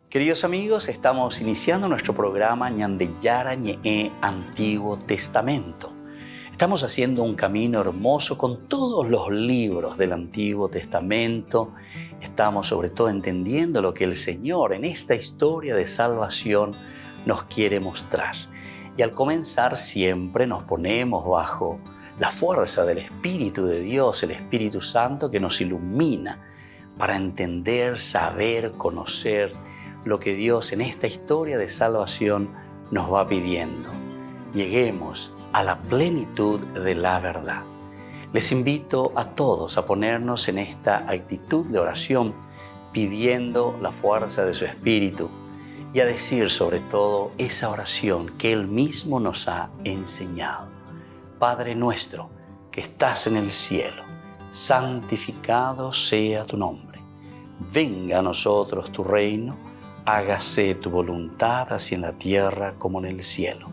Queridos amigos, estamos iniciando nuestro programa Ñandeyara Ñe'e Antiguo Testamento. Estamos haciendo un camino hermoso con todos los libros del Antiguo Testamento. Estamos sobre todo entendiendo lo que el Señor en esta historia de salvación nos quiere mostrar. Y al comenzar siempre nos ponemos bajo la fuerza del Espíritu de Dios, el Espíritu Santo que nos ilumina para entender, saber, conocer lo que Dios en esta historia de salvación nos va pidiendo. Lleguemos a la plenitud de la verdad. Les invito a todos a ponernos en esta actitud de oración, pidiendo la fuerza de su Espíritu y a decir sobre todo esa oración que Él mismo nos ha enseñado. Padre nuestro que estás en el cielo, santificado sea tu nombre. Venga a nosotros tu reino, hágase tu voluntad así en la tierra como en el cielo.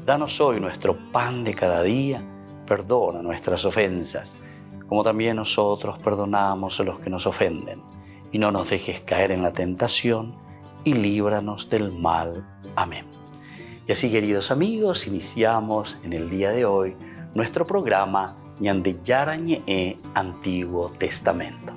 Danos hoy nuestro pan de cada día, perdona nuestras ofensas, como también nosotros perdonamos a los que nos ofenden. Y no nos dejes caer en la tentación, y líbranos del mal. Amén. Y así, queridos amigos, iniciamos en el día de hoy nuestro programa Ñandeyara Ñe'e Antiguo Testamento.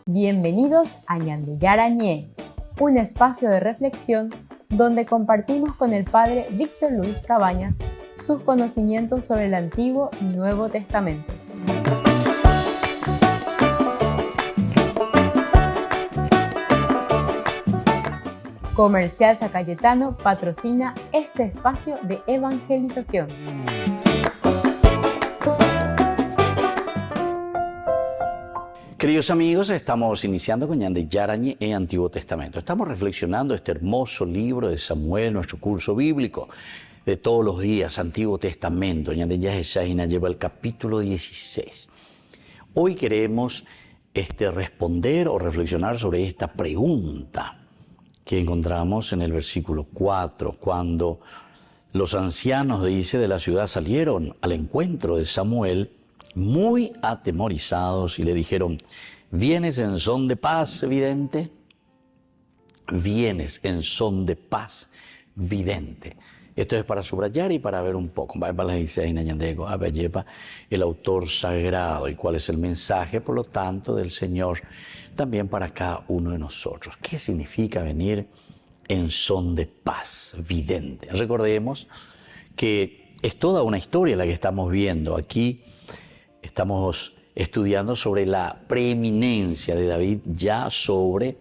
Bienvenidos a Ñandeyara Ñe'e, un espacio de reflexión donde compartimos con el Padre Víctor Luis Cabañas sus conocimientos sobre el Antiguo y Nuevo Testamento. Comercial San Cayetano patrocina este espacio de evangelización. Queridos amigos, estamos iniciando con Ñandeyara Ñe'e Antiguo Testamento. Estamos reflexionando este hermoso libro de Samuel, nuestro curso bíblico de todos los días, Antiguo Testamento. Ñandeyara Ñe'e lleva el capítulo 16. Hoy queremos responder o reflexionar sobre esta pregunta que encontramos en el versículo 4, cuando los ancianos de la ciudad salieron al encuentro de Samuel muy atemorizados y le dijeron: ¿vienes en son de paz, vidente? ¿Vienes en son de paz, vidente? Esto es para subrayar y para ver un poco. El autor sagrado y cuál es el mensaje, por lo tanto, del Señor también para cada uno de nosotros. ¿Qué significa venir en son de paz, vidente? Recordemos que es toda una historia la que estamos viendo. Aquí estamos estudiando sobre la preeminencia de David ya sobre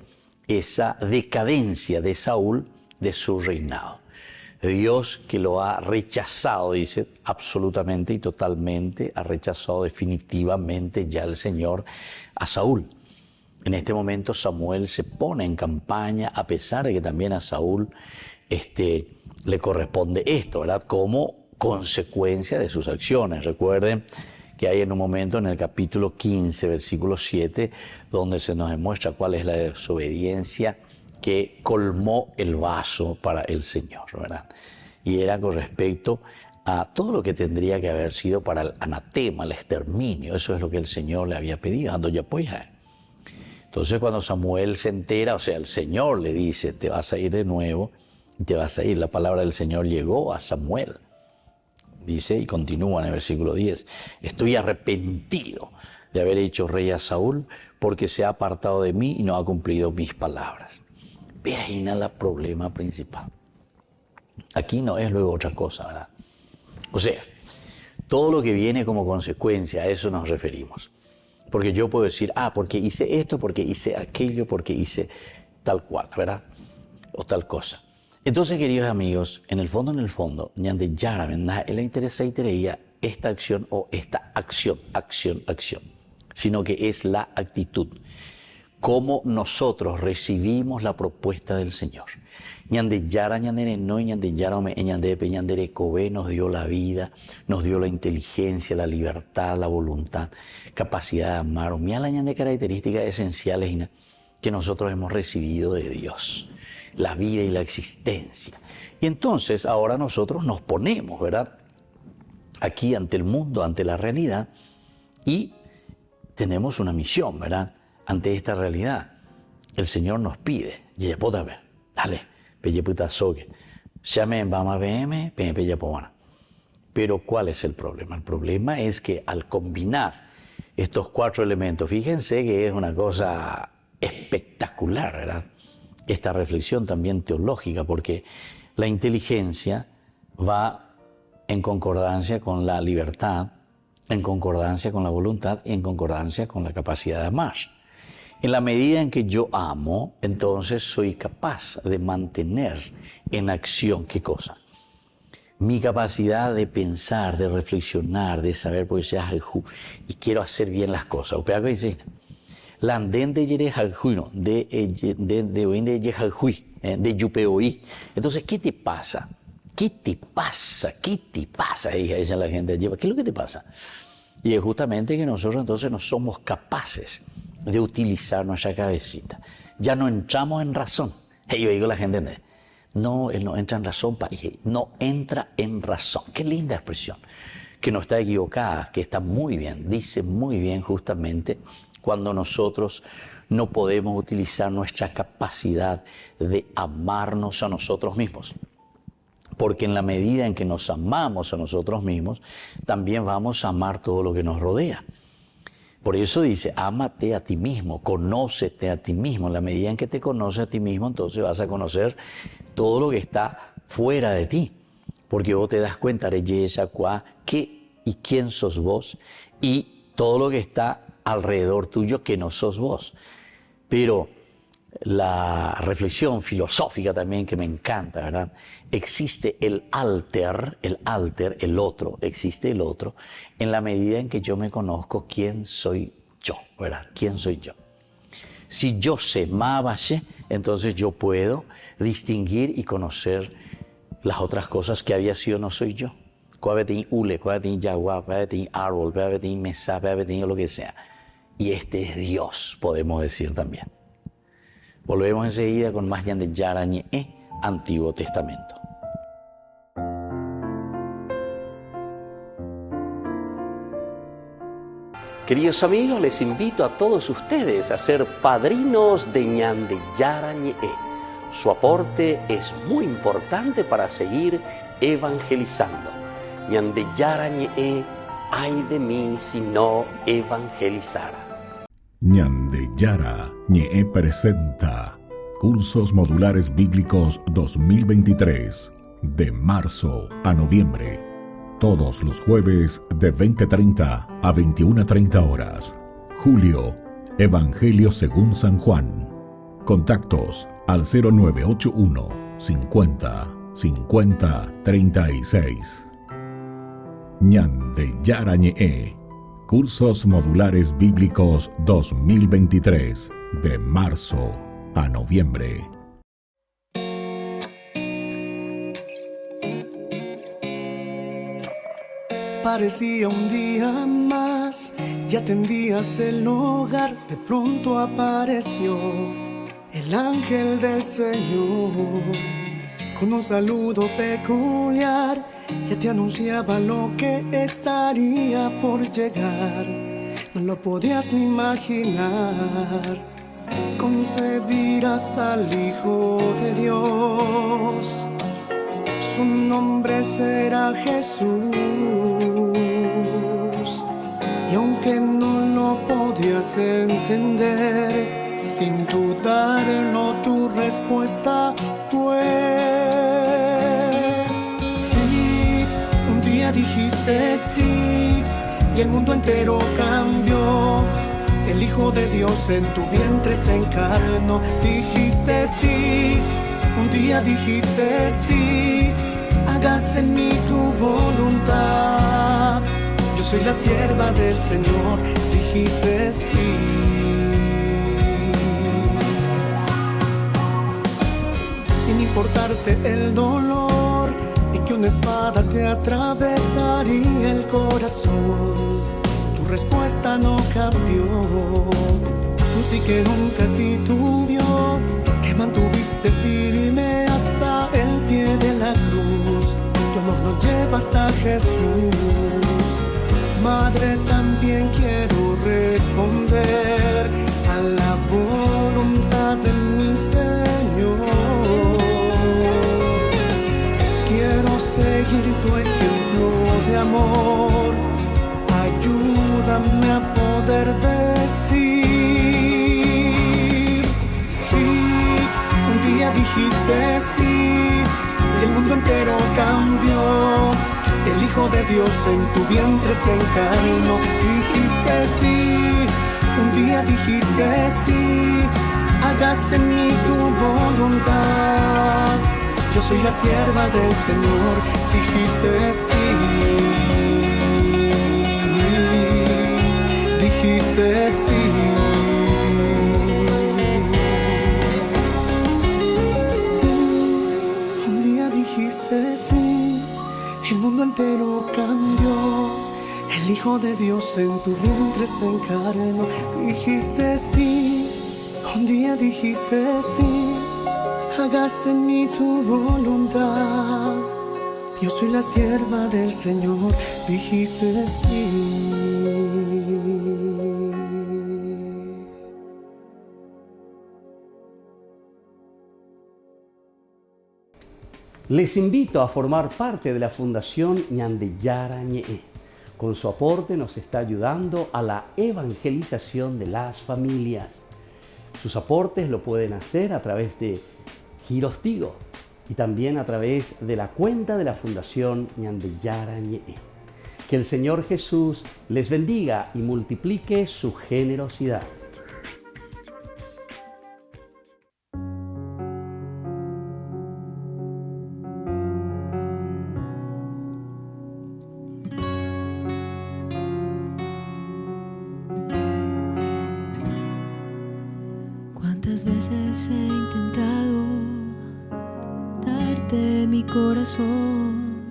esa decadencia de Saúl de su reinado. Dios que lo ha rechazado, dice, absolutamente y totalmente, ha rechazado definitivamente ya el Señor a Saúl. En este momento Samuel se pone en campaña, a pesar de que también a Saúl le corresponde esto, ¿verdad? Como consecuencia de sus acciones. Recuerden que hay en un momento en el capítulo 15, versículo 7, donde se nos demuestra cuál es la desobediencia que colmó el vaso para el Señor, ¿verdad? Y era con respecto a todo lo que tendría que haber sido para el anatema, el exterminio. Eso es lo que el Señor le había pedido, dando ya apoya. Entonces cuando Samuel se entera, o sea, el Señor le dice: te vas a ir de nuevo, te vas a ir. La palabra del Señor llegó a Samuel. Dice y continúa en el versículo 10: estoy arrepentido de haber hecho rey a Saúl, porque se ha apartado de mí y no ha cumplido mis palabras. Ve ahí el problema principal. Aquí no es luego otra cosa, ¿verdad? O sea, todo lo que viene como consecuencia, a eso nos referimos. Porque yo puedo decir, porque hice esto, porque hice aquello, porque hice tal cual, ¿verdad? O tal cosa. Entonces, queridos amigos, en el fondo, Ñandeyara le interesa esta acción o esta acción, sino que es la actitud. Cómo nosotros recibimos la propuesta del Señor. Ñandeyara Ñandere no Ñandeyara me Ñandepe Ñandere Kobe nos dio la vida, nos dio la inteligencia, la libertad, la voluntad, capacidad de amar. Mira la Ñande características esenciales que nosotros hemos recibido de Dios, la vida y la existencia. Y entonces ahora nosotros nos ponemos, ¿verdad?, aquí ante el mundo, ante la realidad, y tenemos una misión, ¿verdad?, ante esta realidad. el Señor nos pide, dale, pero ¿cuál es el problema? El problema es que al combinar estos 4 elementos, fíjense que es una cosa espectacular, ¿verdad? Esta reflexión también teológica, porque la inteligencia va en concordancia con la libertad, en concordancia con la voluntad y en concordancia con la capacidad de amar. En la medida en que yo amo, entonces soy capaz de mantener en acción, ¿qué cosa? Mi capacidad de pensar, de reflexionar, de saber por qué y quiero hacer bien las cosas. O sea, que dice, de yupeoí. Entonces, ¿qué te pasa? ¿Qué te pasa? ¿Qué te pasa? Ella la gente lleva. ¿Qué es lo que te pasa? Y es justamente que nosotros entonces no somos capaces de utilizar nuestra cabecita. Ya no entramos en razón. Yo digo a la gente, no, él no entra en razón, no entra en razón. Qué linda expresión, que no está equivocada, que está muy bien, dice muy bien justamente cuando nosotros no podemos utilizar nuestra capacidad de amarnos a nosotros mismos. Porque en la medida en que nos amamos a nosotros mismos, también vamos a amar todo lo que nos rodea. Por eso dice, ámate a ti mismo, conócete a ti mismo. En la medida en que te conoces a ti mismo, entonces vas a conocer todo lo que está fuera de ti. Porque vos te das cuenta de qué y quién sos vos y todo lo que está alrededor tuyo que no sos vos. Pero la reflexión filosófica también que me encanta, ¿verdad? Existe el alter, el otro, existe el otro, en la medida en que yo me conozco quién soy yo, ¿verdad? ¿Quién soy yo? Si yo sé Mabashe, entonces yo puedo distinguir y conocer las otras cosas que había sido no soy yo. Ule, yagua, árbol, mesa, lo que sea. Y este es Dios, podemos decir también. Volvemos enseguida con más Ñan de Yara Ñe'e, Antiguo Testamento. Queridos amigos, les invito a todos ustedes a ser padrinos de Ñan de Yara Ñe'e. Su aporte es muy importante para seguir evangelizando. Ñan de Yara Ñe'e, ay de mí si no evangelizara. Ñan de Yara Ñe'e presenta Cursos Modulares Bíblicos 2023, de marzo a noviembre. Todos los jueves de 20:30 a 21:30 horas. Julio, Evangelio según San Juan. Contactos al 0981 50 50 36. Ñan de Yara Ñe'e. Cursos Modulares Bíblicos 2023, de marzo a noviembre. Parecía un día más y atendías el hogar. De pronto apareció el ángel del Señor con un saludo peculiar. Ya te anunciaba lo que estaría por llegar. No lo podías ni imaginar. Concebirás al Hijo de Dios. Su nombre será Jesús. Y aunque no lo podías entender, sin dudarlo tu respuesta fue sí. Un día dijiste sí y el mundo entero cambió. El Hijo de Dios en tu vientre se encarnó. Dijiste sí, un día dijiste sí. Hágase en mí tu voluntad. Yo soy la sierva del Señor. Dijiste sí. Sin importarte el dolor y que una espada te atravesaría el corazón, tu respuesta no cambió. Tú sí que nunca titubeó, que mantuviste firme hasta el pie de la cruz. Tu amor nos lleva hasta Jesús. Madre, también quiero responder a la voluntad seguir tu ejemplo de amor. Ayúdame a poder decir sí. Un día dijiste sí y el mundo entero cambió. El Hijo de Dios en tu vientre se encarnó. Dijiste sí, un día dijiste sí, hágase en mí tu voluntad. Yo soy la sierva del Señor, dijiste sí. Dijiste sí. Sí, un día dijiste sí. El mundo entero cambió. El Hijo de Dios en tu vientre se encarnó. Dijiste sí, un día dijiste sí, hágase en mí tu voluntad. Yo soy la sierva del Señor, dijiste sí. Les invito a formar parte de la Fundación Ñande Yara Ñe'e. Con su aporte nos está ayudando a la evangelización de las familias. Sus aportes lo pueden hacer a través de Giros Tigo y también a través de la cuenta de la Fundación Ñande Yara Ñe'e. Que el Señor Jesús les bendiga y multiplique su generosidad. Cuántas veces he intentado darte mi corazón,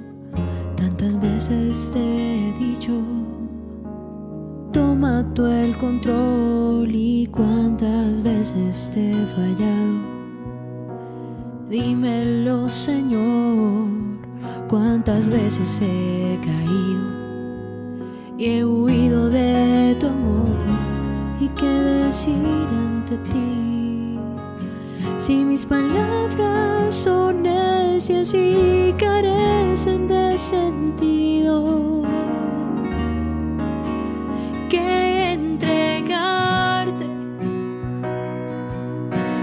tantas veces te he dicho, toma tú el control, y cuántas veces te he fallado. Dímelo, Señor, cuántas veces he caído y he huido de tu amor. ¿Y qué decir ante ti? Si mis palabras son necias y carecen de sentido, ¿qué entregarte?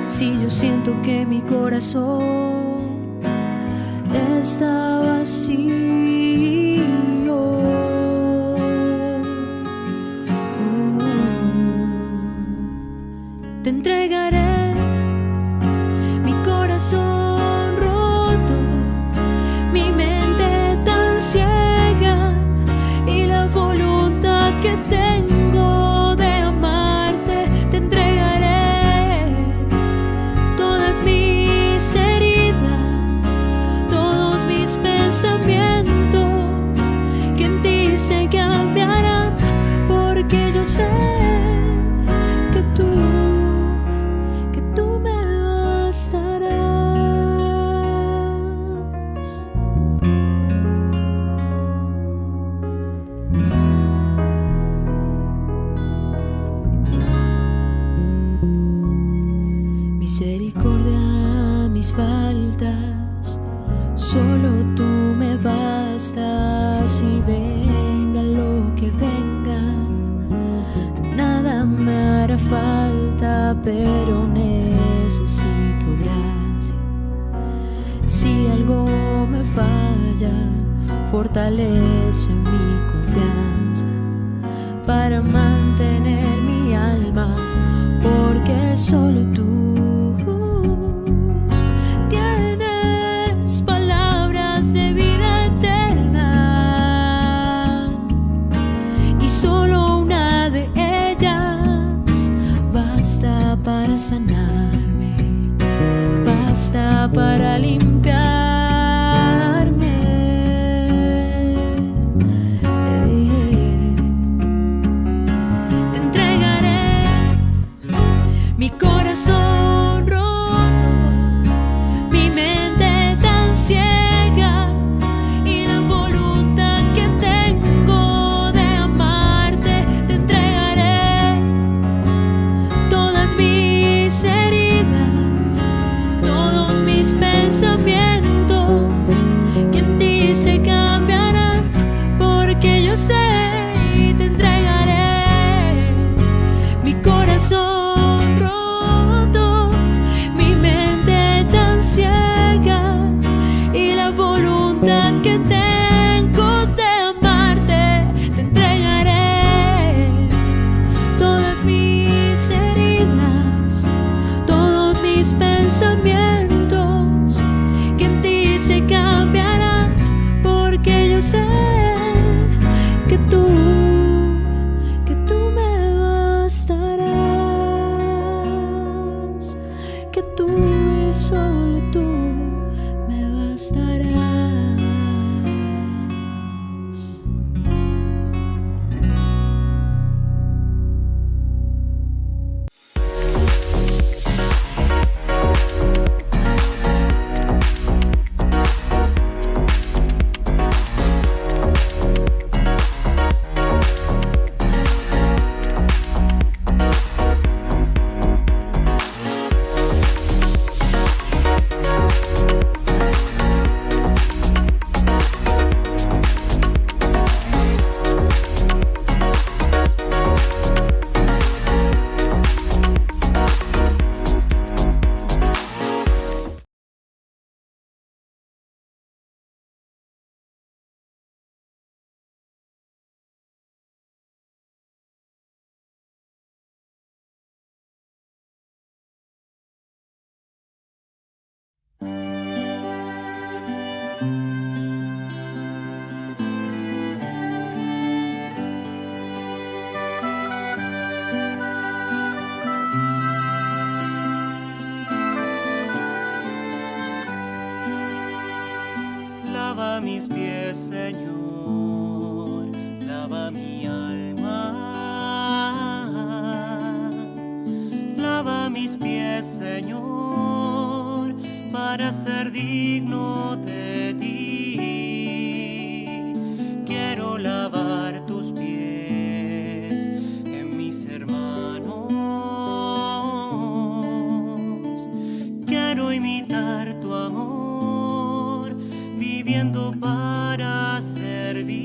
Si yo siento que mi corazón está vacío, te entregaré mi corazón roto, mi mente tan ciega y la voluntad que tengo de amarte. Te entregaré todas mis heridas, todos mis pensamientos, que en ti se cambiarán, porque yo sé que tú me bastarás. Misericordia, mis faltas, solo tú me bastas, y venga lo que venga, nada me hará falta, pero necesito gracia. Si algo me falla, fortalece mi confianza para mantener mi alma, porque solo tú tienes palabras de vida eterna, y solo una de ellas basta para sanarme, basta para limpiarme. Te entregaré mi corazón roto, mi mente tan ciega y la voluntad que tengo de amarte. Te entregaré todas mis heridas, todos mis pensamientos, que en ti se solo tú me bastarás. Lava mis pies, Señor, lava mi alma. Lava mis pies, Señor, para ser digno de ti. Quiero lavar tus pies en mis hermanos. Quiero imitar tu amor, viviendo para servir.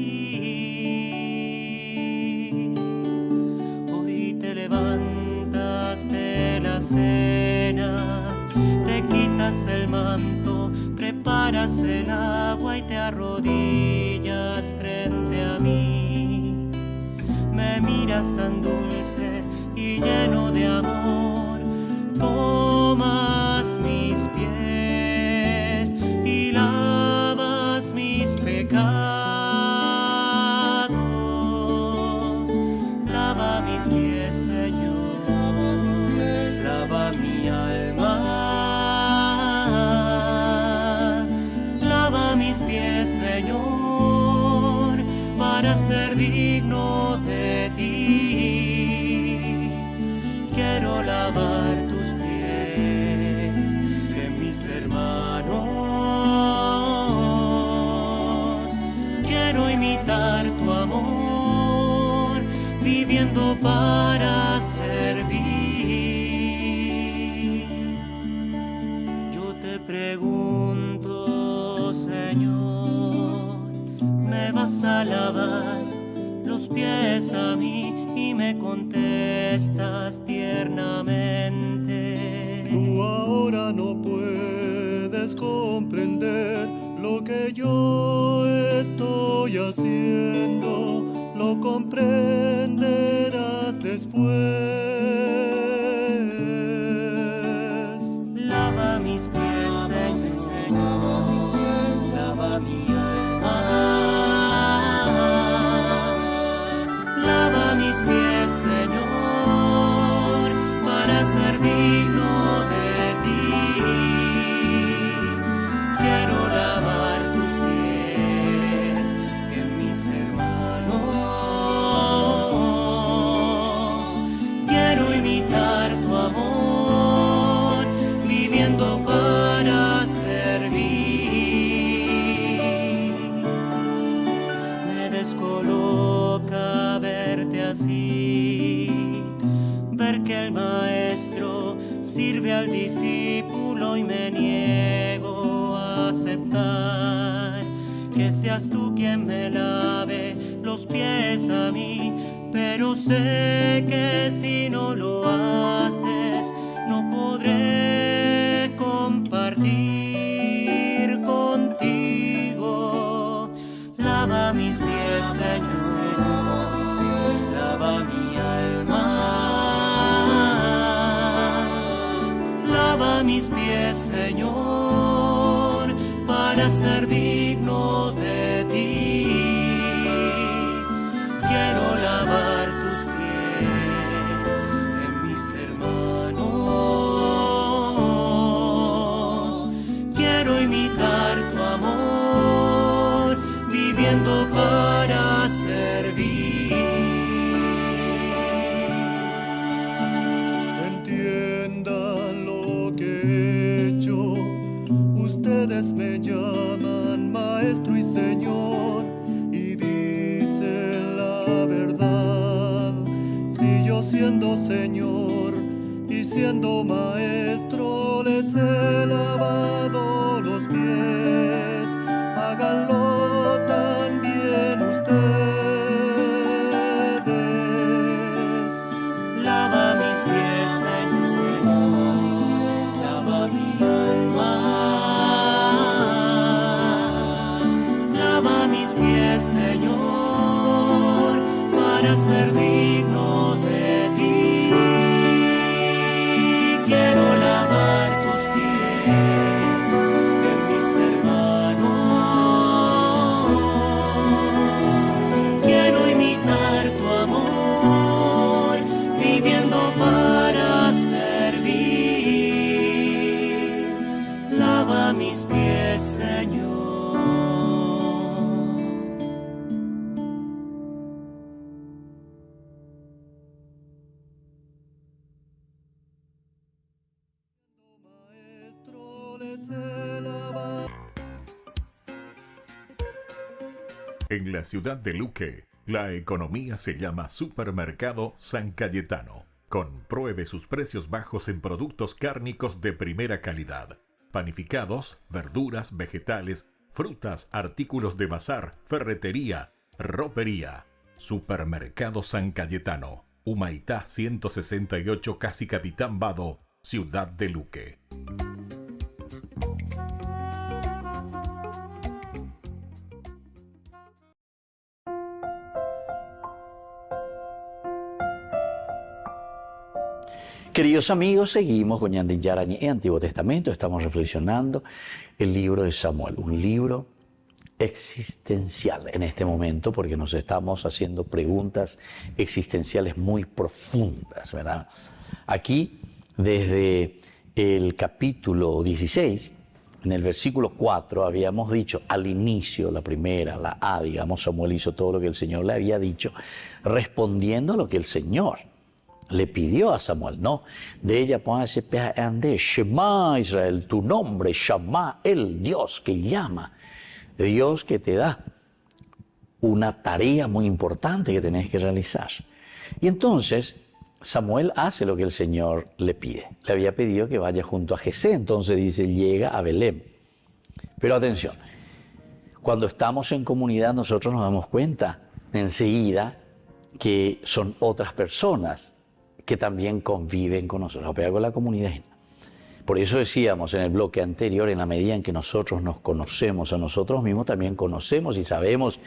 Hoy te levantas de la cena, te quitas el manto, preparas el agua y te arrodillas frente a mí. Me miras tan dulce y lleno de amor, tomas mis pies y lavas mis pecados. Lava mis pies, Señor, lava mi alma. Lava mis pies, Señor, para ser digno de ti. Quiero lavar tus pies en mis hermanos. Quiero imitar tu amor, viviendo para servir. Yo te pregunto, Señor, ¿me vas a lavar los pies a mí? Y me contestas tiernamente. Tú ahora no puedes comprender lo que yo estoy haciendo, lo comprenderás después. Lava mis pies, Señor, lava mis pies, lava mi alma. Lava mis pies, Señor, para ser digno de ti. Quiero lavar tus pies en mis hermanos. Quiero imitar tu amor, viviendo para servir. Me descoloca verte así, ver que el maestro sirve al discípulo y me niego a aceptar que seas tú quien me lave los pies a mí, pero sé que si no lo haces no podré compartir contigo. Lava mis pies, Señor, lava mis pies, lava mi alma. Lava mis pies, Señor, para ser digno de ti. Quiero lavar tus pies en mis hermanos. imitar tu amor, viviendo para servir. Entiendan lo que he hecho, ustedes me llaman maestro y señor, y dicen la verdad. Si yo siendo señor y siendo maestro les he lavado los pies, háganlo también ustedes. Lava mis pies, Señor, lava mis pies, lava mi alma. Lava mis pies, Señor, para ser digno de ti. Quiero lavar tus pies en mis hermanos. Quiero imitar tu amor, viviendo para servir. Lava mis pies, Señor. Maestro les he lavado. En la ciudad de Luque, la economía se llama Supermercado San Cayetano. Compruebe sus precios bajos en productos cárnicos de primera calidad. Panificados, verduras, vegetales, frutas, artículos de bazar, ferretería, ropería. Supermercado San Cayetano, Humaitá 168, Casi Capitán Vado, ciudad de Luque. Queridos amigos, seguimos con Ñande Yarañé en Antiguo Testamento. Estamos reflexionando el libro de Samuel, un libro existencial en este momento porque nos estamos haciendo preguntas existenciales muy profundas, ¿verdad? Aquí, desde el capítulo 16, en el versículo 4, habíamos dicho al inicio, la primera, la A, digamos, Samuel hizo todo lo que el Señor le había dicho, respondiendo a lo que el Señor le pidió a Samuel, ¿no? De ella póngase ande, Shema Israel, tu nombre, Shama, el Dios que llama, Dios que te da una tarea muy importante que tenés que realizar. Y entonces Samuel hace lo que el Señor le pide. Le había pedido que vaya junto a Jesé, entonces dice, llega a Belén. Pero atención, cuando estamos en comunidad nosotros nos damos cuenta enseguida que son otras personas que también conviven con nosotros, pero con la comunidad. Por eso decíamos en el bloque anterior, en la medida en que nosotros nos conocemos a nosotros mismos, también conocemos y sabemos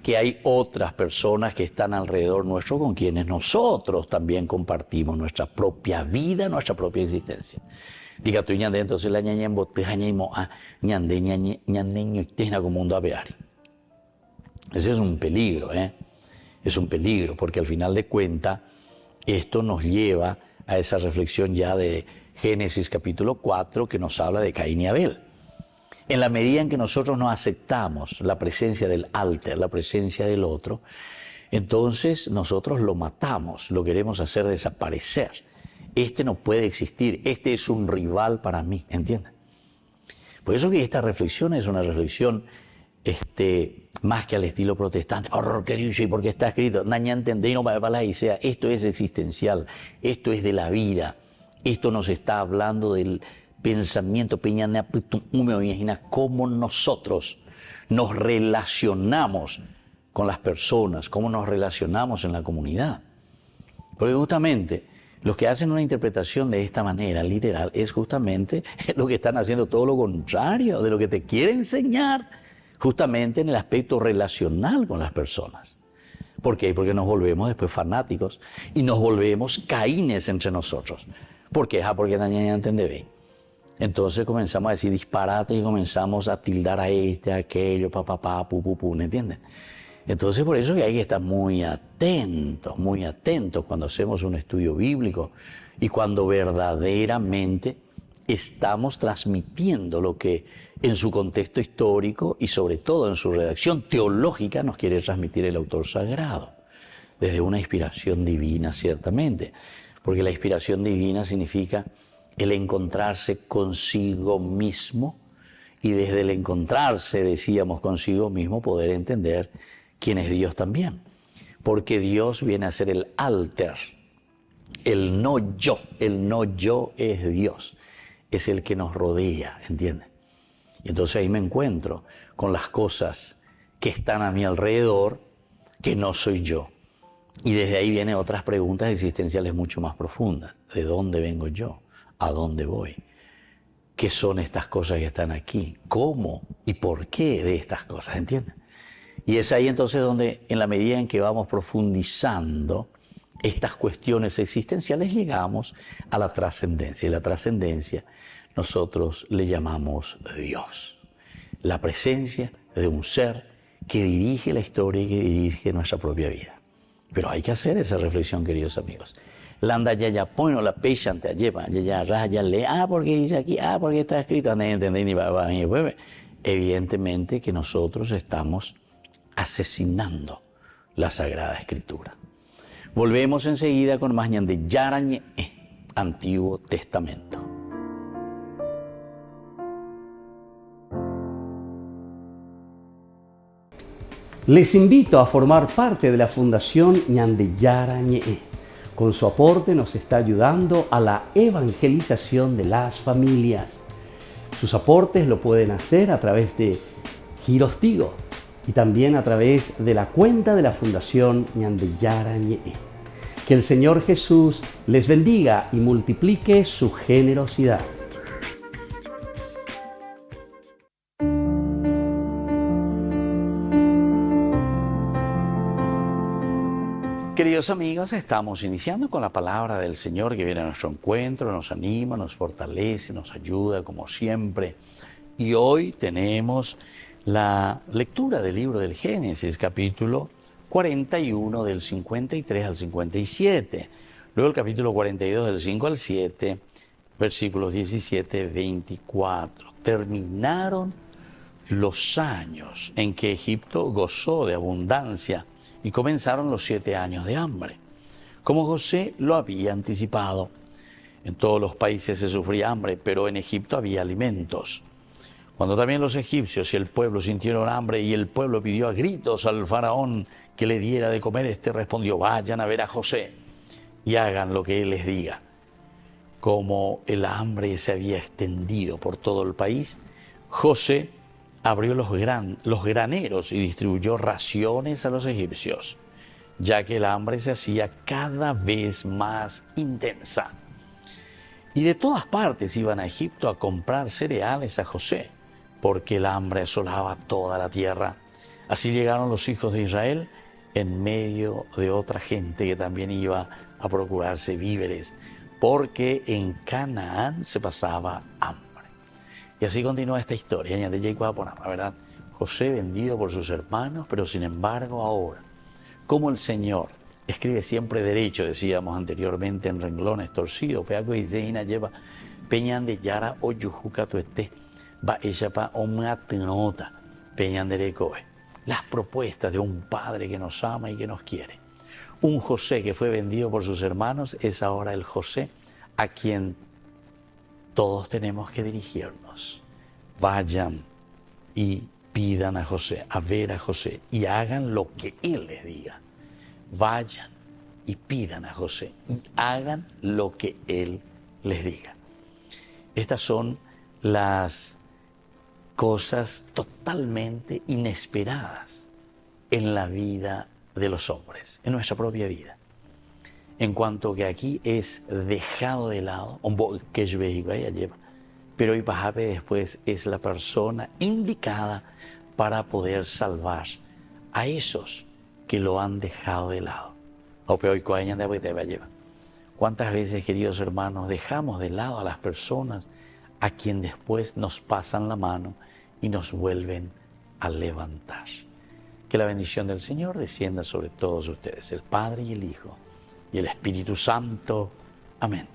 que hay otras personas que están alrededor nuestro con quienes nosotros también compartimos nuestra propia vida, nuestra propia existencia. Diga tú ñande, entonces la ñaña en boteja ñaimo a ñande ñaña como mundo abeari. Ese es un peligro, ¿eh? Es un peligro porque al final de cuentas esto nos lleva a esa reflexión ya de Génesis capítulo 4 que nos habla de Caín y Abel. En la medida en que nosotros no aceptamos la presencia del alter, la presencia del otro, entonces nosotros lo matamos, lo queremos hacer desaparecer. Este no puede existir, este es un rival para mí, ¿entienden? Por eso que esta reflexión es una reflexión más que al estilo protestante, ¿qué dice? Porque está escrito, naña entendé y no me para y sea, esto es existencial, esto es de la vida, esto nos está hablando del pensamiento, cómo nosotros nos relacionamos con las personas, cómo nos relacionamos en la comunidad. Porque justamente los que hacen una interpretación de esta manera, literal, es justamente lo que están haciendo todo lo contrario de lo que te quiere enseñar, justamente en el aspecto relacional con las personas. ¿Por qué? Porque nos volvemos después fanáticos y nos volvemos caínes entre nosotros. ¿Por qué? Porque nadie entiende bien. Entonces comenzamos a decir disparates y comenzamos a tildar a este, a aquello, ¿me entienden? Entonces por eso que hay que estar muy atentos cuando hacemos un estudio bíblico y cuando verdaderamente estamos transmitiendo lo que en su contexto histórico y sobre todo en su redacción teológica nos quiere transmitir el autor sagrado, desde una inspiración divina ciertamente, porque la inspiración divina significa el encontrarse consigo mismo y desde el encontrarse, decíamos, consigo mismo poder entender quién es Dios también, porque Dios viene a ser el alter, el no yo es Dios, es el que nos rodea, ¿entiendes? Y entonces ahí me encuentro con las cosas que están a mi alrededor, que no soy yo. Y desde ahí vienen otras preguntas existenciales mucho más profundas. ¿De dónde vengo yo? ¿A dónde voy? ¿Qué son estas cosas que están aquí? ¿Cómo y por qué de estas cosas? ¿Entiendes? Y es ahí entonces donde, en la medida en que vamos profundizando estas cuestiones existenciales, llegamos a la trascendencia. Y la trascendencia nosotros le llamamos Dios. La presencia de un ser que dirige la historia y que dirige nuestra propia vida. Pero hay que hacer esa reflexión, queridos amigos. Landa ya bueno la pechante lleva ya raya le porque dice aquí porque está escrito no entendí ni va evidentemente que nosotros estamos asesinando la Sagrada Escritura. Volvemos enseguida con más ñande Yarañe, Antiguo Testamento. Les invito a formar parte de la Fundación Ñande Yarañe. Con su aporte nos está ayudando a la evangelización de las familias. Sus aportes lo pueden hacer a través de Giros Tigo y también a través de la cuenta de la Fundación Ñande Yarañe. Que el Señor Jesús les bendiga y multiplique su generosidad. Queridos amigos, estamos iniciando con la palabra del Señor que viene a nuestro encuentro, nos anima, nos fortalece, nos ayuda como siempre. Y hoy tenemos la lectura del libro del Génesis, capítulo 41 del 53 al 57. Luego el capítulo 42 del 5 al 7, versículos 17-24. Terminaron los años en que Egipto gozó de abundancia y comenzaron los 7 años de hambre. Como José lo había anticipado, en todos los países se sufría hambre, pero en Egipto había alimentos. Cuando también los egipcios y el pueblo sintieron hambre y el pueblo pidió a gritos al faraón que le diera de comer, este respondió: vayan a ver a José y hagan lo que él les diga. Como el hambre se había extendido por todo el país, José abrió los graneros y distribuyó raciones a los egipcios, ya que el hambre se hacía cada vez más intensa. Y de todas partes iban a Egipto a comprar cereales a José, porque el hambre asolaba toda la tierra. Así llegaron los hijos de Israel en medio de otra gente que también iba a procurarse víveres, porque en Canaán se pasaba hambre. Y así continúa esta historia, de ¿verdad? José vendido por sus hermanos, pero sin embargo ahora, como el Señor escribe siempre derecho, decíamos anteriormente, en renglones torcidos, peaco y zeina lleva peñan de yara o yujuca tueste, va ella pa omatenota, peñan de recoe. Las propuestas de un padre que nos ama y que nos quiere. Un José que fue vendido por sus hermanos es ahora el José a quien todos tenemos que dirigirnos. Vayan y pidan a José, a ver a José, y hagan lo que él les diga. Vayan y pidan a José y hagan lo que él les diga. Estas son las cosas totalmente inesperadas en la vida de los hombres, en nuestra propia vida. En cuanto que aquí es dejado de lado, pero Ipajape después es la persona indicada para poder salvar a esos que lo han dejado de lado. ¿Cuántas veces, queridos hermanos, dejamos de lado a las personas a quien después nos pasan la mano y nos vuelven a levantar? Que la bendición del Señor descienda sobre todos ustedes, el Padre y el Hijo y el Espíritu Santo. Amén.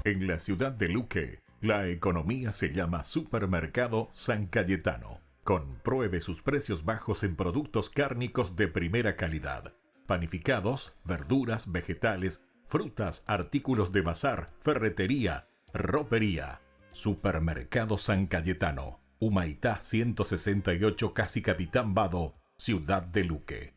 En la ciudad de Luque, la economía se llama Supermercado San Cayetano. Compruebe sus precios bajos en productos cárnicos de primera calidad. Panificados, verduras, vegetales, frutas, artículos de bazar, ferretería, ropería. Supermercado San Cayetano, Humaitá 168, Casi Capitán Vado, ciudad de Luque.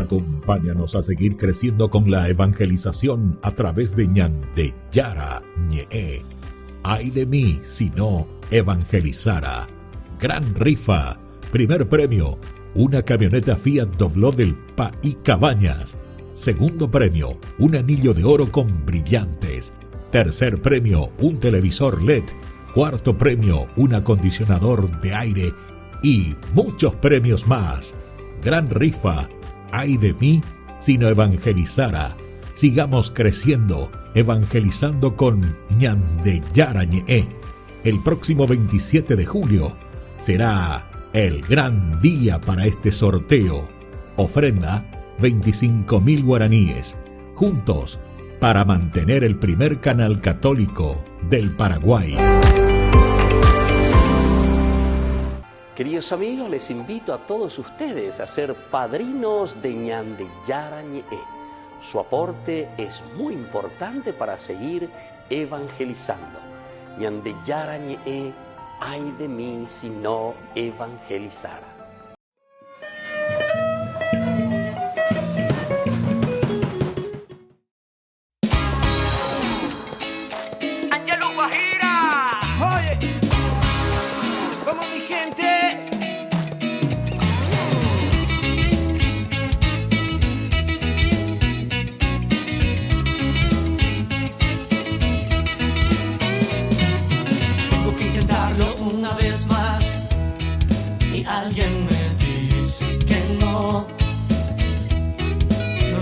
Acompáñanos a seguir creciendo con la evangelización a través de Ñande Yara Ñe. Ay de mí si no evangelizara. Gran rifa. Primer premio, una camioneta Fiat Dobló del País Cabañas. Segundo premio, un anillo de oro con brillantes. Tercer premio, un televisor LED. Cuarto premio, un acondicionador de aire. Y muchos premios más. Gran rifa. Ay de mí si no evangelizara. Sigamos creciendo, evangelizando con Ñande Yara Ñe. El próximo 27 de julio será el gran día para este sorteo. Ofrenda 25.000 guaraníes. Juntos para mantener el primer canal católico del Paraguay. Queridos amigos, les invito a todos ustedes a ser padrinos de Ñande Yara Ñe. Su aporte es muy importante para seguir evangelizando. Ñande Yara Ñe, ay de mí si no evangelizara. Alguien me dice que no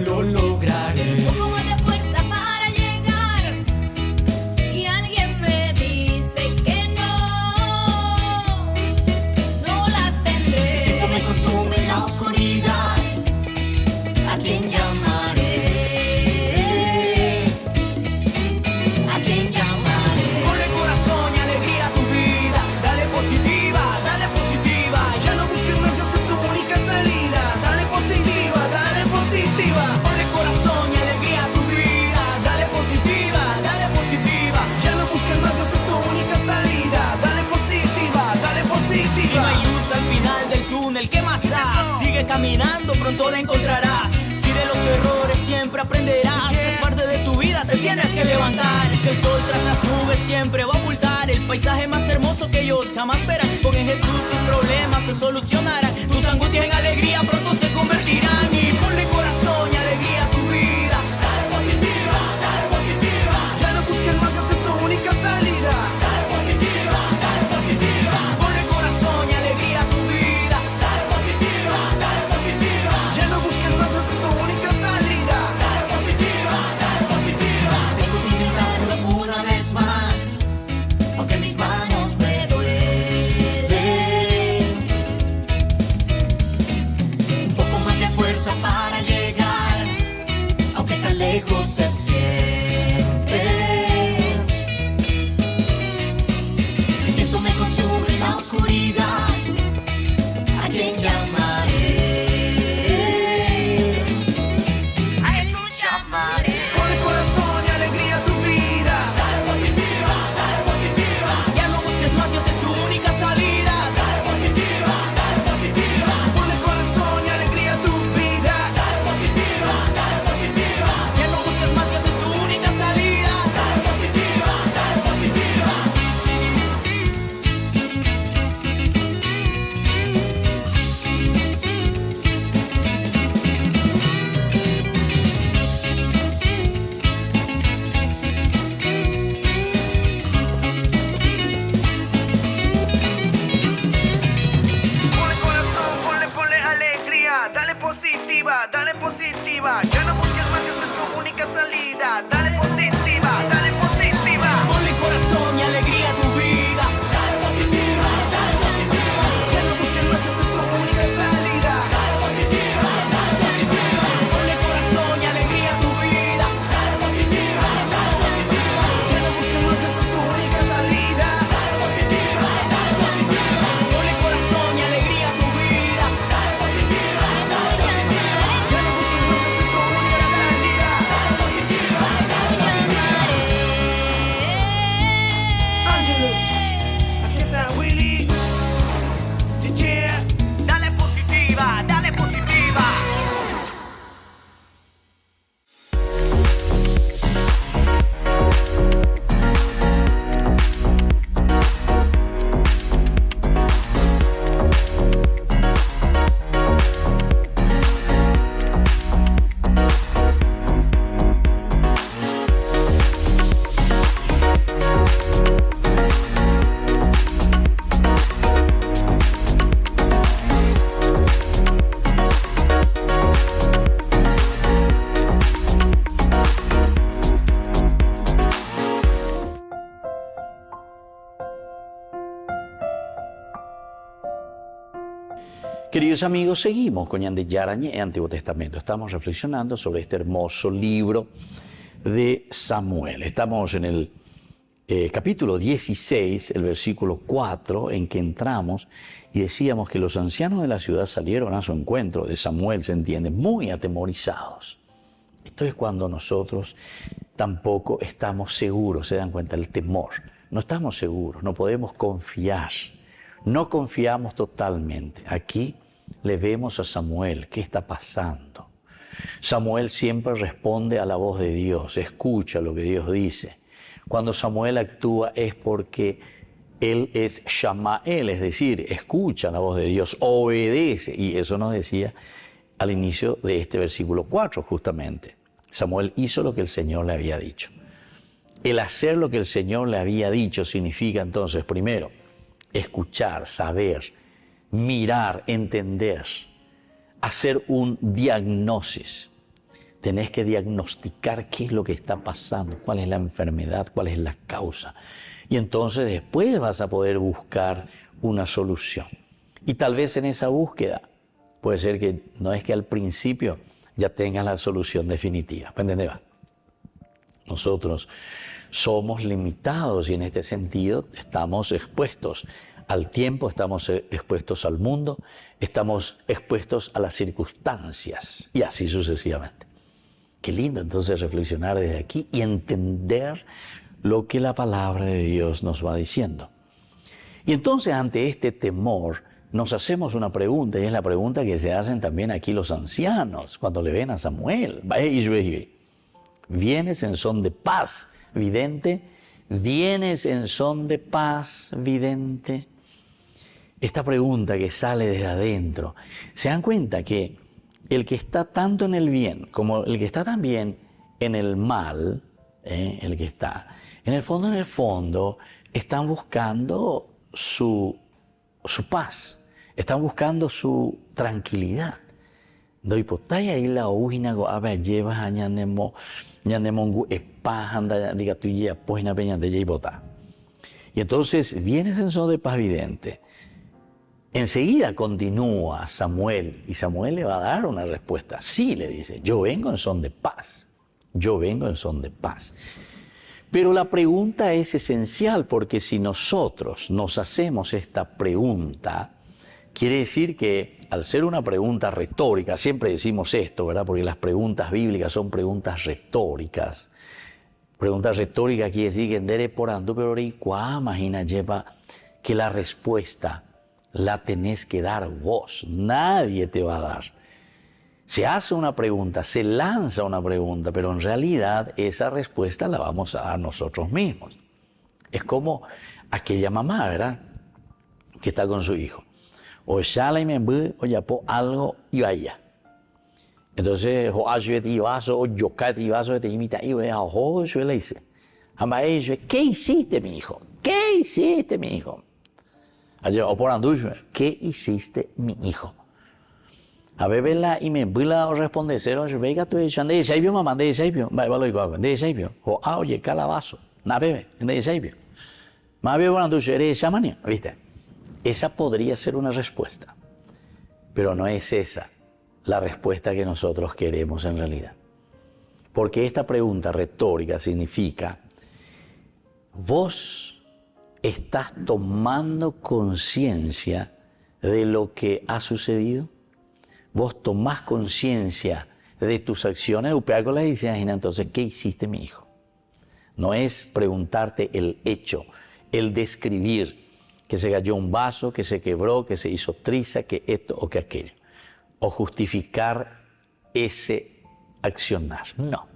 lo lograré. Un poco más de fuerza para llegar. Y alguien me dice que no las tendré. Siento me consume la oscuridad. ¿A quién llamaré? ¿A quién llamaré? Ponle corazón y alegría a tu vida. Dale positiva, dale positiva. Ya no busques más, Dios es tu única salida. Dale positiva, dale positiva. Ponle corazón y alegría a tu vida. Dale positiva, dale positiva. Ya no busques más, Dios es tu única salida. Dale positiva, dale positiva. Si no hay luz al final del túnel, ¿qué más da? Sigue caminando, pronto la encontrarás. Si de los errores siempre aprenderás, es parte de tu vida, te tienes que levantar. Es que el sol tras las nubes siempre va a ocultar el paisaje más hermoso que ellos jamás verán. Porque en Jesús tus problemas se solucionarán, tus angustias en alegría pronto se convertirán. Y ponle corazón y alegría a tu vida. Dale positiva, dale positiva. Ya no busques más, Dios es tu única salida. Dale positiva, dale positiva. Ponle corazón y alegría a tu vida. Dale positiva, dale positiva. Ya no busques más, Dios es tu única salida. Dale positiva, dale positiva. Tengo que intentarlo una vez más, aunque mis manos me duelen. Un poco más de fuerza para Queridos amigos, seguimos con Ñan de Yara Ñe, Antiguo Testamento. Estamos reflexionando sobre este hermoso libro de Samuel. Estamos en el capítulo 16, el versículo 4, en que entramos y decíamos que los ancianos de la ciudad salieron a su encuentro de Samuel, se entiende, muy atemorizados. Esto es cuando nosotros tampoco estamos seguros, se dan cuenta, el temor. No estamos seguros, no podemos confiar. No confiamos totalmente. Aquí le vemos a Samuel, ¿qué está pasando? Samuel siempre responde a la voz de Dios, escucha lo que Dios dice. Cuando Samuel actúa es porque él es Shamael, es decir, escucha la voz de Dios, obedece. Y eso nos decía al inicio de este versículo 4 justamente. Samuel hizo lo que el Señor le había dicho. El hacer lo que el Señor le había dicho significa entonces, primero, escuchar, saber, mirar, entender, hacer un diagnosis. Tenés que diagnosticar qué es lo que está pasando, cuál es la enfermedad, cuál es la causa. Y entonces después vas a poder buscar una solución. Y tal vez en esa búsqueda puede ser que no es que al principio ya tengas la solución definitiva. ¿Entendés? Nosotros somos limitados y en este sentido estamos expuestos al tiempo, estamos expuestos al mundo, estamos expuestos a las circunstancias y así sucesivamente. Qué lindo entonces reflexionar desde aquí y entender lo que la palabra de Dios nos va diciendo. Y entonces ante este temor nos hacemos una pregunta y es la pregunta que se hacen también aquí los ancianos cuando le ven a Samuel. ¿Vienes en son de paz, vidente? ¿Vienes en son de paz, vidente? Esta pregunta que sale desde adentro, ¿se dan cuenta que el que está tanto en el bien como el que está también en el mal, el que está, en el fondo, están buscando su paz, están buscando su tranquilidad? Doy potaya y la ujina go abe llevas a ñanemo espajanda diga tu ya pues na peña de bota. Y entonces vienes en son de paz, vidente. Enseguida continúa Samuel y Samuel le va a dar una respuesta. Sí, le dice, yo vengo en son de paz. Yo vengo en son de paz. Pero la pregunta es esencial porque si nosotros nos hacemos esta pregunta, quiere decir que al ser una pregunta retórica, siempre decimos esto, ¿verdad? Porque las preguntas bíblicas son preguntas retóricas. Pregunta retórica quiere decir que endere por ando, pero imagina lleva que la respuesta la tenés que dar vos, nadie te va a dar. Se hace una pregunta, se lanza una pregunta, pero en realidad esa respuesta la vamos a dar nosotros mismos. Es como aquella mamá, ¿verdad? Que está con su hijo. O sale y me ve, o ya po algo y vaya. Entonces, o ayude vaso, o yocate vaso, te imita, y ve a ojo, yo le dice. ¿Qué hiciste, mi hijo? ¿Qué hiciste, mi hijo? O por anduyo, ¿qué hiciste, mi hijo? A ver, vela y me vila o responder, cero, yo vega tu echan de ese mamá, de ese va lo igual, de ese o oye, calabazo, na bebe, de ese más bien por anduyo, eres esa manía, ¿viste? Esa podría ser una respuesta, pero no es esa la respuesta que nosotros queremos en realidad. Porque esta pregunta retórica significa, vos estás tomando conciencia de lo que ha sucedido, vos tomás conciencia de tus acciones, entonces, ¿qué hiciste, mi hijo? No es preguntarte el hecho, el describir que se cayó un vaso, que se quebró, que se hizo triza, que esto o que aquello, o justificar ese accionar. No.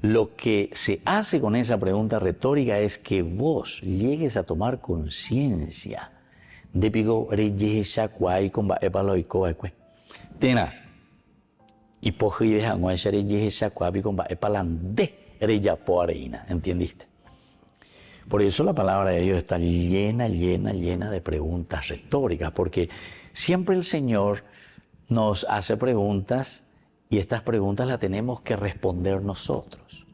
Lo que se hace con esa pregunta retórica es que vos llegues a tomar conciencia de pico reyesa cuay con ba epalo y coaque. Tena. Y poji de hanguay reyesa cuay con ba epalande reya poareina. ¿Entendiste? Por eso la palabra de Dios está llena de preguntas retóricas, porque siempre el Señor nos hace preguntas y estas preguntas las tenemos que responder nosotros.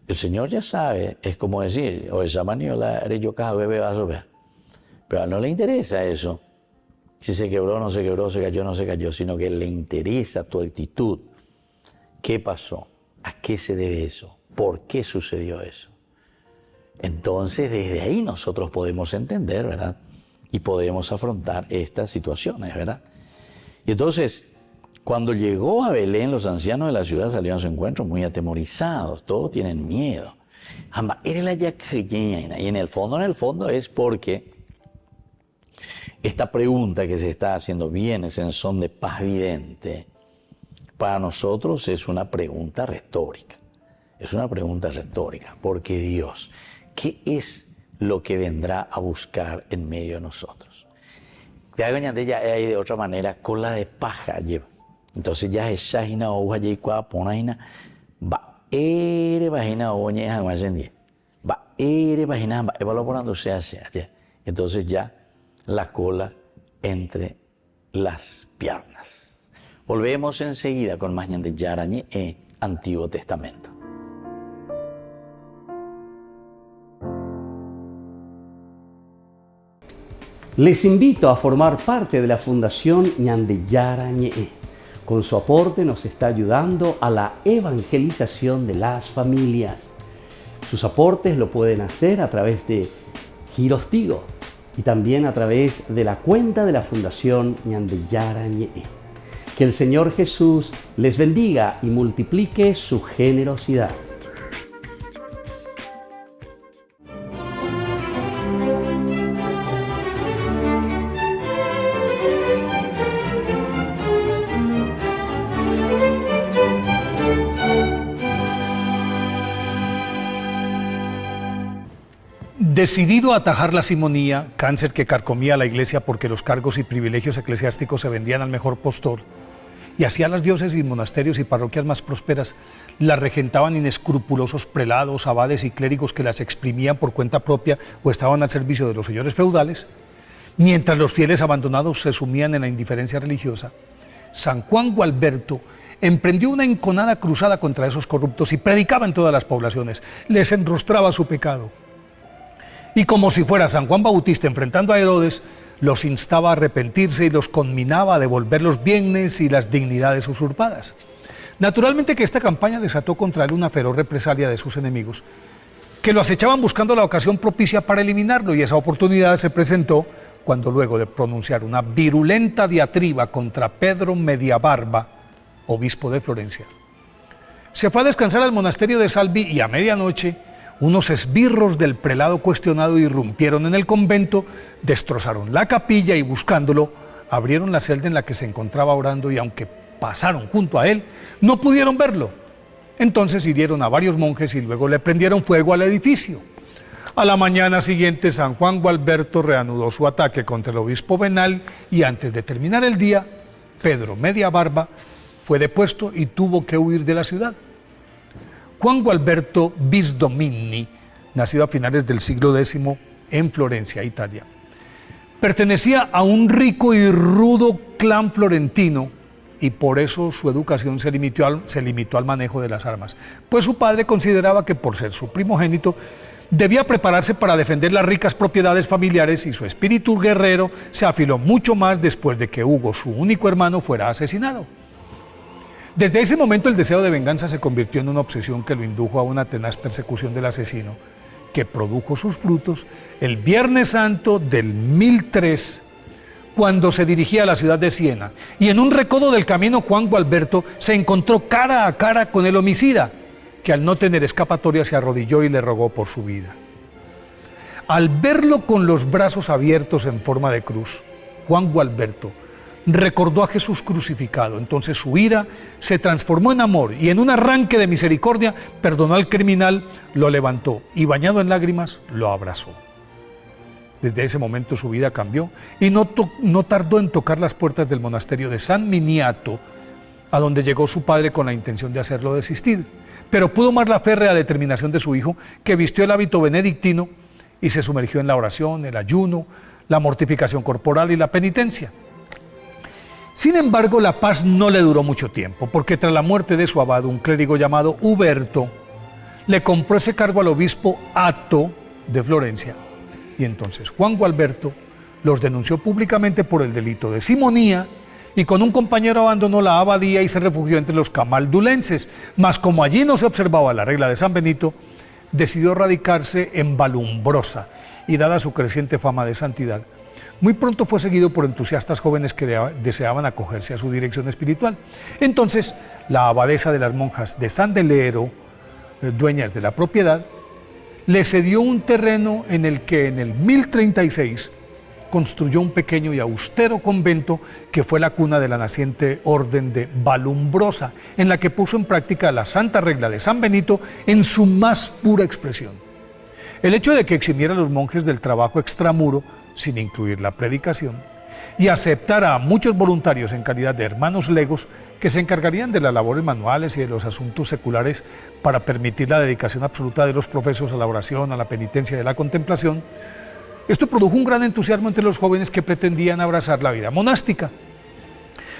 El Señor ya sabe, es como decir, o esa maniola haré yo cada bebé vaso, pero a él no le interesa eso. si se quebró, no se quebró, se cayó, no se cayó, sino que le interesa tu actitud. ¿Qué pasó? ¿A qué se debe eso? ¿Por qué sucedió eso? Entonces, desde ahí nosotros podemos entender, ¿verdad? Y podemos afrontar estas situaciones, ¿verdad? Y entonces, cuando llegó a Belén, los ancianos de la ciudad salieron a su encuentro muy atemorizados, todos tienen miedo. Y en el fondo es porque esta pregunta que se está haciendo, ¿vienes en son de paz vidente? Para nosotros es una pregunta retórica. Es una pregunta retórica, porque Dios, ¿qué es lo que vendrá a buscar en medio de nosotros? Ya hay de otra manera, cola de paja lleva. Entonces ya es shahina o wajikwa ponaina va ere vagina o ñe hanguasendi va ere vagina va evaluándose hacia allá. Entonces ya la cola entre las piernas. Volvemos enseguida con más Ñan de Yara Ñe, Antiguo Testamento. Les invito a formar parte de la Fundación Ñan de Yara Ñe. Con su aporte nos está ayudando a la evangelización de las familias. Sus aportes lo pueden hacer a través de Giros Tigo y también a través de la cuenta de la Fundación Ñan de Yara Ñe. Que el Señor Jesús les bendiga y multiplique su generosidad. Decidido a atajar la simonía, cáncer que carcomía a la iglesia porque los cargos y privilegios eclesiásticos se vendían al mejor postor, y así a las diócesis, monasterios y parroquias más prósperas las regentaban inescrupulosos prelados, abades y clérigos que las exprimían por cuenta propia o estaban al servicio de los señores feudales, mientras los fieles abandonados se sumían en la indiferencia religiosa. San Juan Gualberto emprendió una enconada cruzada contra esos corruptos y predicaba en todas las poblaciones, les enrostraba su pecado. Y como si fuera San Juan Bautista enfrentando a Herodes, los instaba a arrepentirse y los conminaba a devolver los bienes y las dignidades usurpadas. Naturalmente que esta campaña desató contra él una feroz represalia de sus enemigos, que lo acechaban buscando la ocasión propicia para eliminarlo, y esa oportunidad se presentó cuando, luego de pronunciar una virulenta diatriba contra Pedro Mediabarba, obispo de Florencia, se fue a descansar al monasterio de Salvi, y a medianoche unos esbirros del prelado cuestionado irrumpieron en el convento, destrozaron la capilla y, buscándolo, abrieron la celda en la que se encontraba orando, y aunque pasaron junto a él, no pudieron verlo. Entonces hirieron a varios monjes y luego le prendieron fuego al edificio. A la mañana siguiente, San Juan Gualberto reanudó su ataque contra el obispo venal, y antes de terminar el día, Pedro Mediabarba fue depuesto y tuvo que huir de la ciudad. Juan Gualberto Bisdomini, nacido a finales del siglo X en Florencia, Italia, pertenecía a un rico y rudo clan florentino, y por eso su educación se limitó al manejo de las armas, pues su padre consideraba que, por ser su primogénito, debía prepararse para defender las ricas propiedades familiares, y su espíritu guerrero se afiló mucho más después de que Hugo, su único hermano, fuera asesinado. Desde ese momento el deseo de venganza se convirtió en una obsesión que lo indujo a una tenaz persecución del asesino, que produjo sus frutos el Viernes Santo del 1003, cuando se dirigía a la ciudad de Siena, y en un recodo del camino Juan Gualberto se encontró cara a cara con el homicida, que al no tener escapatoria se arrodilló y le rogó por su vida. Al verlo con los brazos abiertos en forma de cruz, Juan Gualberto recordó a Jesús crucificado. Entonces su ira se transformó en amor, y en un arranque de misericordia perdonó al criminal, lo levantó y, bañado en lágrimas, lo abrazó. Desde ese momento su vida cambió, y no tardó en tocar las puertas del monasterio de San Miniato, a donde llegó su padre con la intención de hacerlo desistir. Pero pudo más la férrea determinación de su hijo, que vistió el hábito benedictino y se sumergió en la oración, el ayuno, la mortificación corporal y la penitencia. Sin embargo, la paz no le duró mucho tiempo, porque tras la muerte de su abad, un clérigo llamado Huberto le compró ese cargo al obispo Atto de Florencia, y entonces Juan Gualberto los denunció públicamente por el delito de simonía y con un compañero abandonó la abadía y se refugió entre los camaldulenses. Mas como allí no se observaba la regla de San Benito, decidió radicarse en Valumbrosa y dada su creciente fama de santidad, muy pronto fue seguido por entusiastas jóvenes que deseaban acogerse a su dirección espiritual. Entonces, la abadesa de las monjas de San Delero, dueñas de la propiedad, le cedió un terreno en el que en el 1036 construyó un pequeño y austero convento que fue la cuna de la naciente orden de Valumbrosa, en la que puso en práctica la santa regla de San Benito en su más pura expresión. El hecho de que eximiera a los monjes del trabajo extramuro, sin incluir la predicación, y aceptara a muchos voluntarios en calidad de hermanos legos que se encargarían de las labores manuales y de los asuntos seculares para permitir la dedicación absoluta de los profesos a la oración, a la penitencia y a la contemplación, esto produjo un gran entusiasmo entre los jóvenes que pretendían abrazar la vida monástica.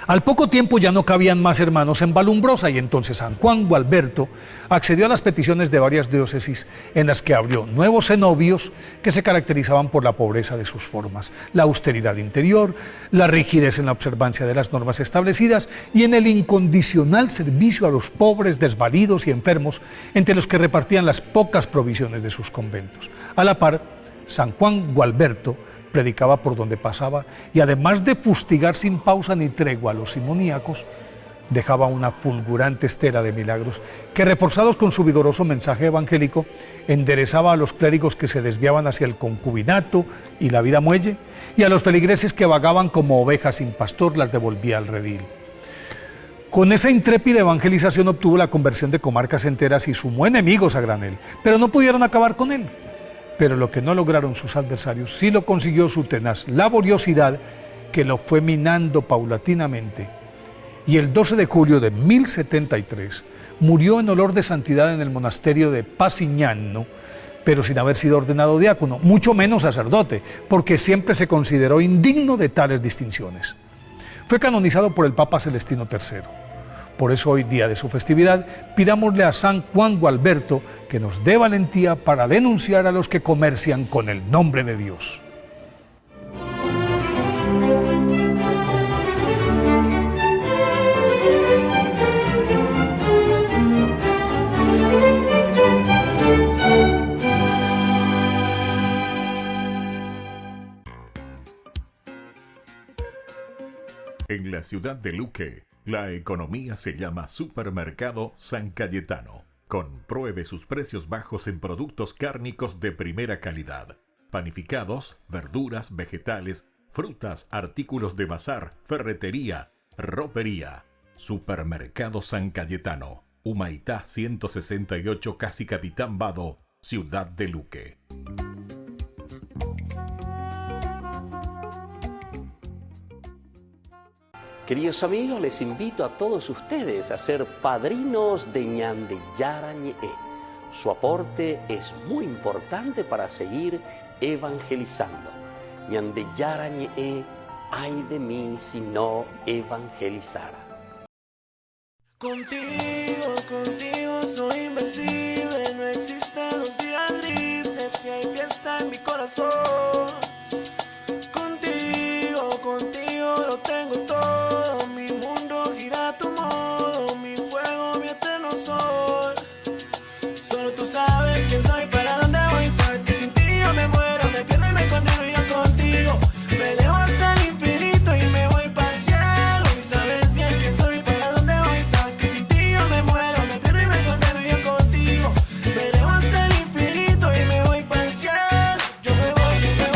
Al poco tiempo ya no cabían más hermanos en Valumbrosa y entonces San Juan Gualberto accedió a las peticiones de varias diócesis en las que abrió nuevos cenobios que se caracterizaban por la pobreza de sus formas, la austeridad interior, la rigidez en la observancia de las normas establecidas y en el incondicional servicio a los pobres, desvalidos y enfermos, entre los que repartían las pocas provisiones de sus conventos. A la par, San Juan Gualberto predicaba por donde pasaba y además de fustigar sin pausa ni tregua a los simoníacos, dejaba una fulgurante estela de milagros que, reforzados con su vigoroso mensaje evangélico, enderezaba a los clérigos que se desviaban hacia el concubinato y la vida muelle, y a los feligreses que vagaban como ovejas sin pastor las devolvía al redil. Con esa intrépida evangelización obtuvo la conversión de comarcas enteras y sumó enemigos a granel, pero no pudieron acabar con él. Pero lo que no lograron sus adversarios sí lo consiguió su tenaz laboriosidad, que lo fue minando paulatinamente. Y el 12 de julio de 1073 murió en olor de santidad en el monasterio de Pasignano, pero sin haber sido ordenado diácono, mucho menos sacerdote, porque siempre se consideró indigno de tales distinciones. Fue canonizado por el Papa Celestino III. Por eso hoy, día de su festividad, pidámosle a San Juan Gualberto que nos dé valentía para denunciar a los que comercian con el nombre de Dios. En la ciudad de Luque, la economía se llama Supermercado San Cayetano. Compruebe sus precios bajos en productos cárnicos de primera calidad. Panificados, verduras, vegetales, frutas, artículos de bazar, ferretería, ropería. Supermercado San Cayetano. Humaitá 168, Casi Capitán Vado, ciudad de Luque. Queridos amigos, les invito a todos ustedes a ser padrinos de Ñande Yara Ñe. Su aporte es muy importante para seguir evangelizando. Ñande Yara Ñe, ay de mí si no evangelizara. Contigo soy invencible, no existen los días grises, si hay fiesta en mi corazón. Contigo lo tengo todo, mi mundo gira a tu modo, mi fuego, mi eterno sol. Solo tú sabes quién soy, para dónde voy, sabes que sin ti yo me muero, me pierdo y me condeno yo contigo. Me elevo hasta el infinito y me voy para el cielo, y sabes bien quién soy, para dónde voy, sabes que sin ti yo me muero, me pierdo y me condeno yo contigo. Me elevo hasta el infinito y me voy para el cielo, yo me voy para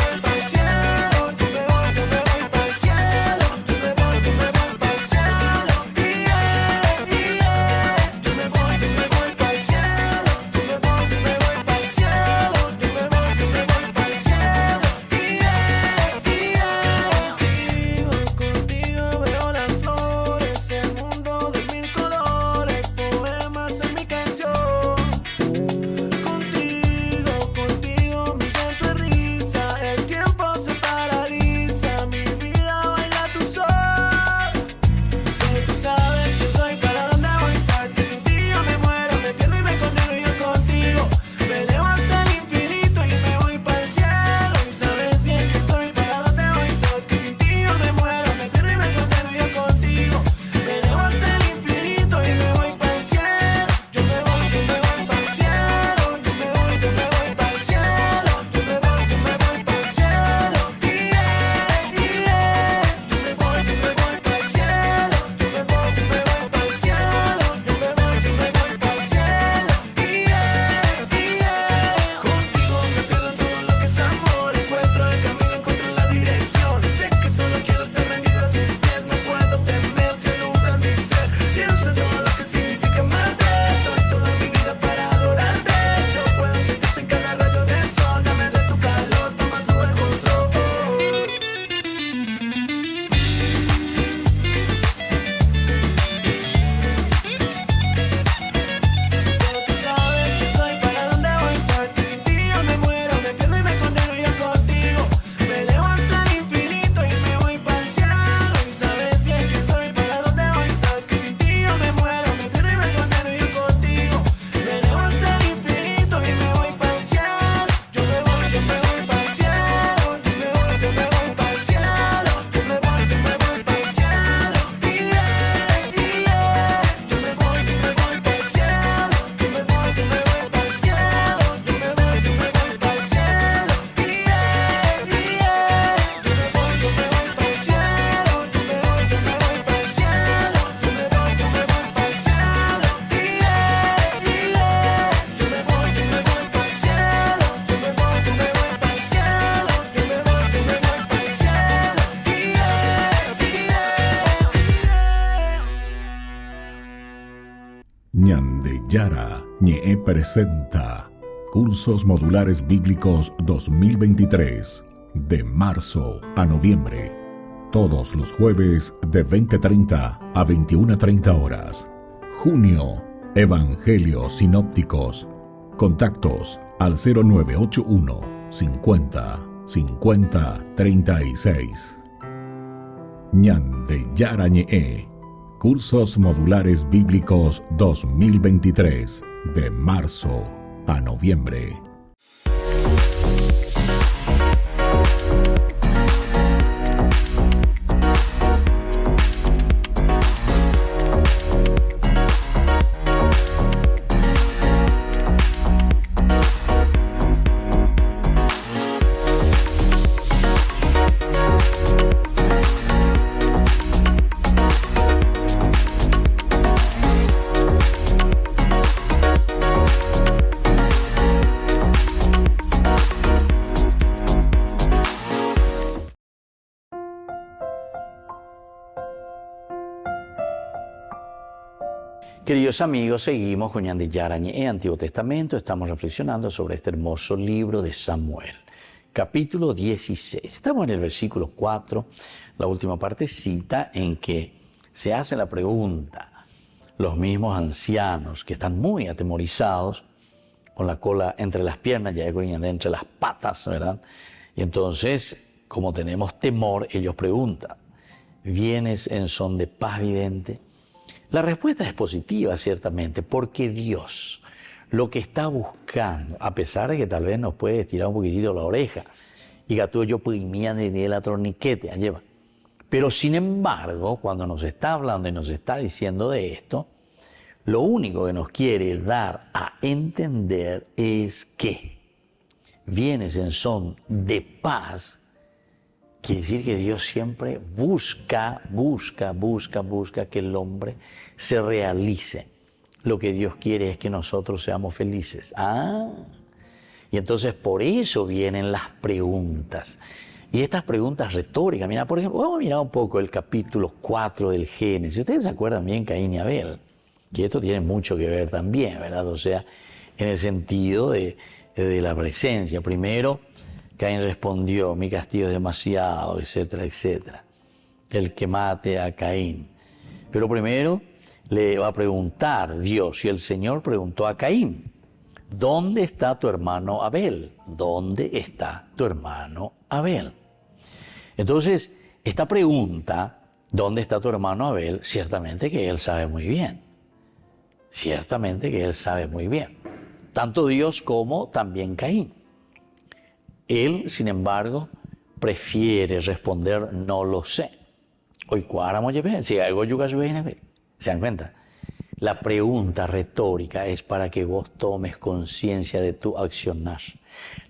Yara Ñe presenta Cursos Modulares Bíblicos 2023, de marzo a noviembre. Todos los jueves de 20:30 a 21:30 horas. Junio, Evangelios Sinópticos. Contactos al 0981 50 50 36. Ñande Yara Ñe. Cursos Modulares Bíblicos 2023, de marzo a noviembre. Queridos amigos, seguimos con Ñande Yara Ñe, Antiguo Testamento. Estamos reflexionando sobre este hermoso libro de Samuel, capítulo 16. Estamos en el versículo 4, la última partecita en que se hace la pregunta. Los mismos ancianos que están muy atemorizados, con la cola entre las piernas, ya entre las patas, ¿verdad? Y entonces, como tenemos temor, ellos preguntan, ¿vienes en son de paz, vidente? La respuesta es positiva, ciertamente, porque Dios lo que está buscando, a pesar de que tal vez nos puede estirar un poquitito la oreja, y gato yo primía de la torniquete, lleva. Pero sin embargo, cuando nos está hablando y nos está diciendo de esto, lo único que nos quiere dar a entender es que vienes en son de paz. Quiere decir que Dios siempre busca que el hombre se realice. Lo que Dios quiere es que nosotros seamos felices. Y entonces por eso vienen las preguntas. Y estas preguntas retóricas, mira, por ejemplo, vamos a mirar un poco el capítulo 4 del Génesis. Ustedes se acuerdan bien, Caín y Abel, que esto tiene mucho que ver también, ¿verdad? O sea, en el sentido de la presencia. Primero, Caín respondió, mi castigo es demasiado, etcétera, etcétera. El que mate a Caín. Pero primero le va a preguntar Dios, y el Señor preguntó a Caín, ¿dónde está tu hermano Abel? ¿Dónde está tu hermano Abel? Entonces, esta pregunta, ¿dónde está tu hermano Abel? Ciertamente que él sabe muy bien. Ciertamente que él sabe muy bien. Tanto Dios como también Caín. Él, sin embargo, prefiere responder, no lo sé. ¿Se dan cuenta? La pregunta retórica es para que vos tomes conciencia de tu accionar.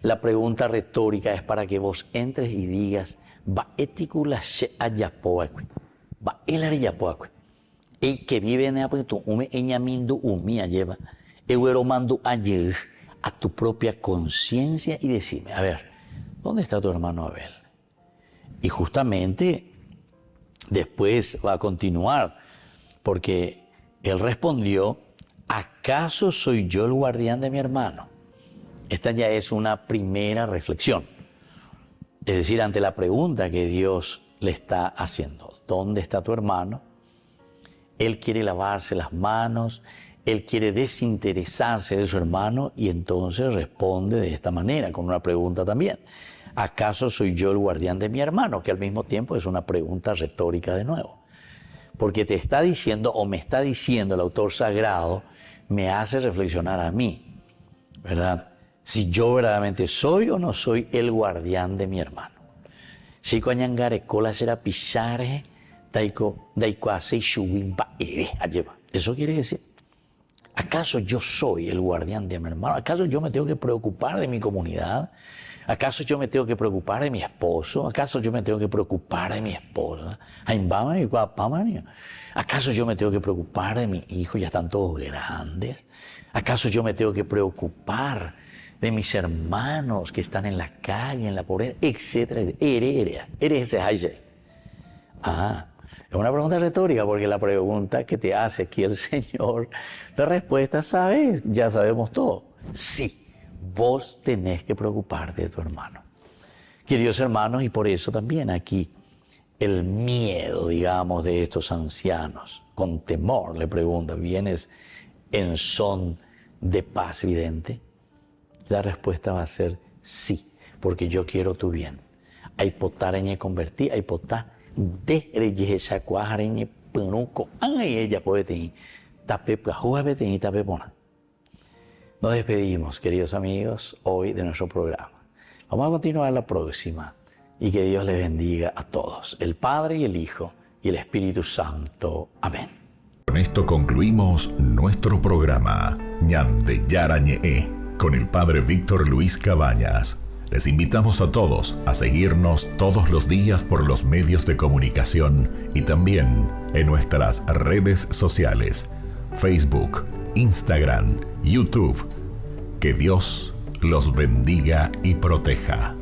La pregunta retórica es para que vos entres y digas, va etícula se ayapoacue, va el ayapoacue. El que vive en el apunto, ume eñamindo umia lleva, mando ayer a tu propia conciencia y decime, a ver, ¿dónde está tu hermano Abel? Y justamente después va a continuar, porque él respondió, ¿acaso soy yo el guardián de mi hermano? Esta ya es una primera reflexión. Es decir, ante la pregunta que Dios le está haciendo, ¿dónde está tu hermano? Él quiere lavarse las manos, él quiere desinteresarse de su hermano y entonces responde de esta manera, con una pregunta también. ¿Acaso soy yo el guardián de mi hermano? Que al mismo tiempo es una pregunta retórica de nuevo. Porque te está diciendo, o me está diciendo el autor sagrado, me hace reflexionar a mí, ¿verdad? Si yo verdaderamente soy o no soy el guardián de mi hermano. Si coñangare cola será pisare, eso quiere decir, ¿acaso yo soy el guardián de mi hermano? ¿Acaso yo me tengo que preocupar de mi comunidad? ¿Acaso yo me tengo que preocupar de mi esposo? ¿Acaso yo me tengo que preocupar de mi esposa? ¿Acaso yo me tengo que preocupar de mis hijos? Ya están todos grandes. ¿Acaso yo me tengo que preocupar de mis hermanos que están en la calle, en la pobreza, etcétera? Es una pregunta retórica porque la pregunta que te hace aquí el Señor, la respuesta, ¿sabes? Ya sabemos todo. Sí, vos tenés que preocuparte de tu hermano. Queridos hermanos, y por eso también aquí el miedo, digamos, de estos ancianos, con temor le pregunta, ¿vienes en son de paz vidente? La respuesta va a ser sí, porque yo quiero tu bien. Hay potar en convertir, hay potar de reyesa cuajareñe penuco, ay ella puede tener tape puede tener tape pona. Nos despedimos, queridos amigos, hoy de nuestro programa. Vamos a continuar la próxima y que Dios les bendiga a todos, el Padre y el Hijo y el Espíritu Santo. Amén. Con esto concluimos nuestro programa Ñande Yarañe con el Padre Víctor Luis Cabañas. Les invitamos a todos a seguirnos todos los días por los medios de comunicación y también en nuestras redes sociales, Facebook, Instagram, YouTube. Que Dios los bendiga y proteja.